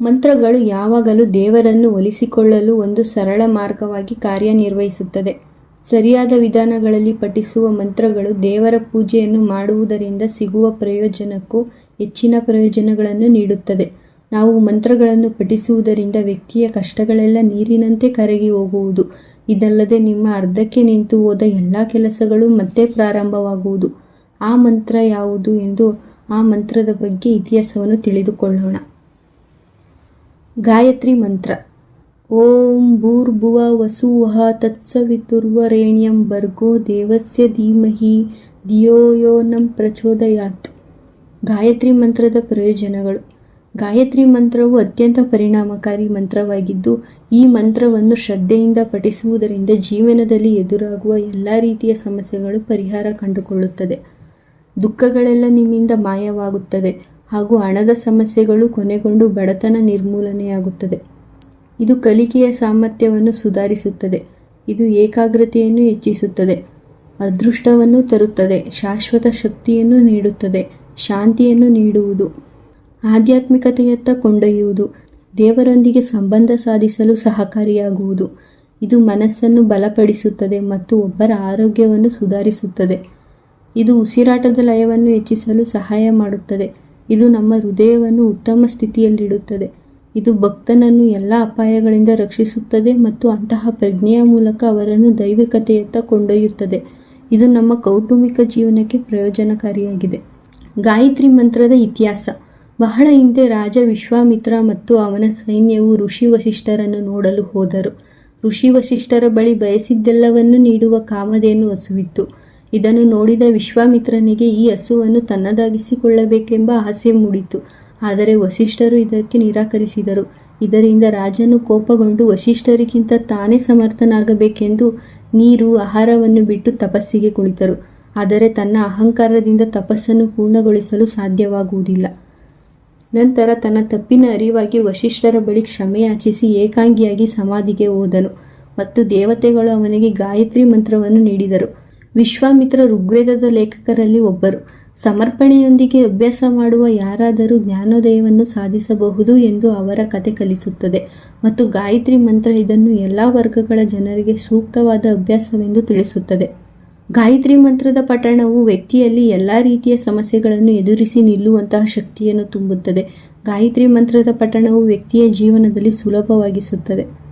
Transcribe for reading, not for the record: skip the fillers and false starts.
ಮಂತ್ರಗಳು ಯಾವಾಗಲೂ ದೇವರನ್ನು ಒಲಿಸಿಕೊಳ್ಳಲು ಒಂದು ಸರಳ ಮಾರ್ಗವಾಗಿ ಕಾರ್ಯನಿರ್ವಹಿಸುತ್ತದೆ. ಸರಿಯಾದ ವಿಧಾನಗಳಲ್ಲಿ ಪಠಿಸುವ ಮಂತ್ರಗಳು ದೇವರ ಪೂಜೆಯನ್ನು ಮಾಡುವುದರಿಂದ ಸಿಗುವ ಪ್ರಯೋಜನಕ್ಕೂ ಹೆಚ್ಚಿನ ಪ್ರಯೋಜನಗಳನ್ನು ನೀಡುತ್ತದೆ. ನಾವು ಮಂತ್ರಗಳನ್ನು ಪಠಿಸುವುದರಿಂದ ವ್ಯಕ್ತಿಯ ಕಷ್ಟಗಳೆಲ್ಲ ನೀರಿನಂತೆ ಕರಗಿ ಹೋಗುವುದು. ಇದಲ್ಲದೆ ನಿಮ್ಮ ಅರ್ಧಕ್ಕೆ ನಿಂತು ಹೋದ ಎಲ್ಲ ಕೆಲಸಗಳು ಮತ್ತೆ ಪ್ರಾರಂಭವಾಗುವುದು. ಆ ಮಂತ್ರ ಯಾವುದು ಎಂದು ಆ ಮಂತ್ರದ ಬಗ್ಗೆ ಇತಿಹಾಸವನ್ನು ತಿಳಿದುಕೊಳ್ಳೋಣ. ಗಾಯತ್ರಿ ಮಂತ್ರ. ಓಂ ಭೂರ್ಭುವ ವಸುಃ ತತ್ಸವಿತುರ್ವರೆಣ್ಯಂ ಭರ್ಗೋ ದೇವಸ್ಯ ಧೀಮಹಿ ಧಿಯೋ ಯೋ ನಃ ಪ್ರಚೋದಯಾತ್. ಗಾಯತ್ರಿ ಮಂತ್ರದ ಪ್ರಯೋಜನಗಳು. ಗಾಯತ್ರಿ ಮಂತ್ರವು ಅತ್ಯಂತ ಪರಿಣಾಮಕಾರಿ ಮಂತ್ರವಾಗಿದ್ದು, ಈ ಮಂತ್ರವನ್ನು ಶ್ರದ್ಧೆಯಿಂದ ಪಠಿಸುವುದರಿಂದ ಜೀವನದಲ್ಲಿ ಎದುರಾಗುವ ಎಲ್ಲ ರೀತಿಯ ಸಮಸ್ಯೆಗಳು ಪರಿಹಾರ ಕಂಡುಕೊಳ್ಳುತ್ತದೆ. ದುಃಖಗಳೆಲ್ಲ ನಿಮ್ಮಿಂದ ಮಾಯವಾಗುತ್ತದೆ ಹಾಗೂ ಹಣದ ಸಮಸ್ಯೆಗಳು ಕೊನೆಗೊಂಡು ಬಡತನ ನಿರ್ಮೂಲನೆಯಾಗುತ್ತದೆ. ಇದು ಕಲಿಕೆಯ ಸಾಮರ್ಥ್ಯವನ್ನು ಸುಧಾರಿಸುತ್ತದೆ. ಇದು ಏಕಾಗ್ರತೆಯನ್ನು ಹೆಚ್ಚಿಸುತ್ತದೆ, ಅದೃಷ್ಟವನ್ನು ತರುತ್ತದೆ, ಶಾಶ್ವತ ಶಕ್ತಿಯನ್ನು ನೀಡುತ್ತದೆ, ಶಾಂತಿಯನ್ನು ನೀಡುವುದು, ಆಧ್ಯಾತ್ಮಿಕತೆಯತ್ತ ಕೊಂಡೊಯ್ಯುವುದು, ದೇವರೊಂದಿಗೆ ಸಂಬಂಧ ಸಾಧಿಸಲು ಸಹಕಾರಿಯಾಗುವುದು. ಇದು ಮನಸ್ಸನ್ನು ಬಲಪಡಿಸುತ್ತದೆ ಮತ್ತು ಒಬ್ಬರ ಆರೋಗ್ಯವನ್ನು ಸುಧಾರಿಸುತ್ತದೆ. ಇದು ಉಸಿರಾಟದ ಲಯವನ್ನು ಹೆಚ್ಚಿಸಲು ಸಹಾಯ ಮಾಡುತ್ತದೆ. ಇದು ನಮ್ಮ ಹೃದಯವನ್ನು ಉತ್ತಮ ಸ್ಥಿತಿಯಲ್ಲಿಡುತ್ತದೆ. ಇದು ಭಕ್ತನನ್ನು ಎಲ್ಲ ಅಪಾಯಗಳಿಂದ ರಕ್ಷಿಸುತ್ತದೆ ಮತ್ತು ಅಂತಹ ಪ್ರಜ್ಞೆಯ ಮೂಲಕ ಅವರನ್ನು ದೈವಿಕತೆಯತ್ತ ಕೊಂಡೊಯ್ಯುತ್ತದೆ. ಇದು ನಮ್ಮ ಕೌಟುಂಬಿಕ ಜೀವನಕ್ಕೆ ಪ್ರಯೋಜನಕಾರಿಯಾಗಿದೆ. ಗಾಯತ್ರಿ ಮಂತ್ರದ ಇತಿಹಾಸ. ಬಹಳ ಹಿಂದೆ ರಾಜ ವಿಶ್ವಾಮಿತ್ರ ಮತ್ತು ಅವನ ಸೈನ್ಯವು ಋಷಿ ವಸಿಷ್ಠರನ್ನು ನೋಡಲು ಹೋದರು. ಋಷಿ ವಸಿಷ್ಠರ ಬಳಿ ಬಯಸಿದ್ದೆಲ್ಲವನ್ನೂ ನೀಡುವ ಕಾಮಧೇನು ಹಸುವಿತ್ತು. ಇದನ್ನು ನೋಡಿದ ವಿಶ್ವಾಮಿತ್ರನಿಗೆ ಈ ಹಸುವನ್ನು ತನ್ನದಾಗಿಸಿಕೊಳ್ಳಬೇಕೆಂಬ ಆಸೆ ಮೂಡಿತು. ಆದರೆ ವಸಿಷ್ಠರು ಇದಕ್ಕೆ ನಿರಾಕರಿಸಿದರು. ಇದರಿಂದ ರಾಜನು ಕೋಪಗೊಂಡು ವಸಿಷ್ಠರಿಗಿಂತ ತಾನೇ ಸಮರ್ಥನಾಗಬೇಕೆಂದು ನೀರು, ಆಹಾರವನ್ನು ಬಿಟ್ಟು ತಪಸ್ಸಿಗೆ ಕುಳಿತರು. ಆದರೆ ತನ್ನ ಅಹಂಕಾರದಿಂದ ತಪಸ್ಸನ್ನು ಪೂರ್ಣಗೊಳಿಸಲು ಸಾಧ್ಯವಾಗುವುದಿಲ್ಲ. ನಂತರ ತನ್ನ ತಪ್ಪಿನ ಅರಿವಾಗಿ ವಸಿಷ್ಠರ ಬಳಿ ಕ್ಷಮೆಯಾಚಿಸಿ ಏಕಾಂಗಿಯಾಗಿ ಸಮಾಧಿಗೆ ಹೋದನು ಮತ್ತು ದೇವತೆಗಳು ಅವನಿಗೆ ಗಾಯತ್ರಿ ಮಂತ್ರವನ್ನು ನೀಡಿದರು. ವಿಶ್ವಾಮಿತ್ರ ಋಗ್ವೇದದ ಲೇಖಕರಲ್ಲಿ ಒಬ್ಬರು. ಸಮರ್ಪಣೆಯೊಂದಿಗೆ ಅಭ್ಯಾಸ ಮಾಡುವ ಯಾರಾದರೂ ಜ್ಞಾನೋದಯವನ್ನು ಸಾಧಿಸಬಹುದು ಎಂದು ಅವರ ಕತೆ ಕಲಿಸುತ್ತದೆ ಮತ್ತು ಗಾಯತ್ರಿ ಮಂತ್ರ ಇದನ್ನು ಎಲ್ಲ ವರ್ಗಗಳ ಜನರಿಗೆ ಸೂಕ್ತವಾದ ಅಭ್ಯಾಸವೆಂದು ತಿಳಿಸುತ್ತದೆ. ಗಾಯತ್ರಿ ಮಂತ್ರದ ಪಠಣವು ವ್ಯಕ್ತಿಯಲ್ಲಿ ಎಲ್ಲ ರೀತಿಯ ಸಮಸ್ಯೆಗಳನ್ನು ಎದುರಿಸಿ ನಿಲ್ಲುವಂತಹ ಶಕ್ತಿಯನ್ನು ತುಂಬುತ್ತದೆ. ಗಾಯತ್ರಿ ಮಂತ್ರದ ಪಠಣವು ವ್ಯಕ್ತಿಯ ಜೀವನದಲ್ಲಿ ಸುಲಭವಾಗಿಸುತ್ತದೆ.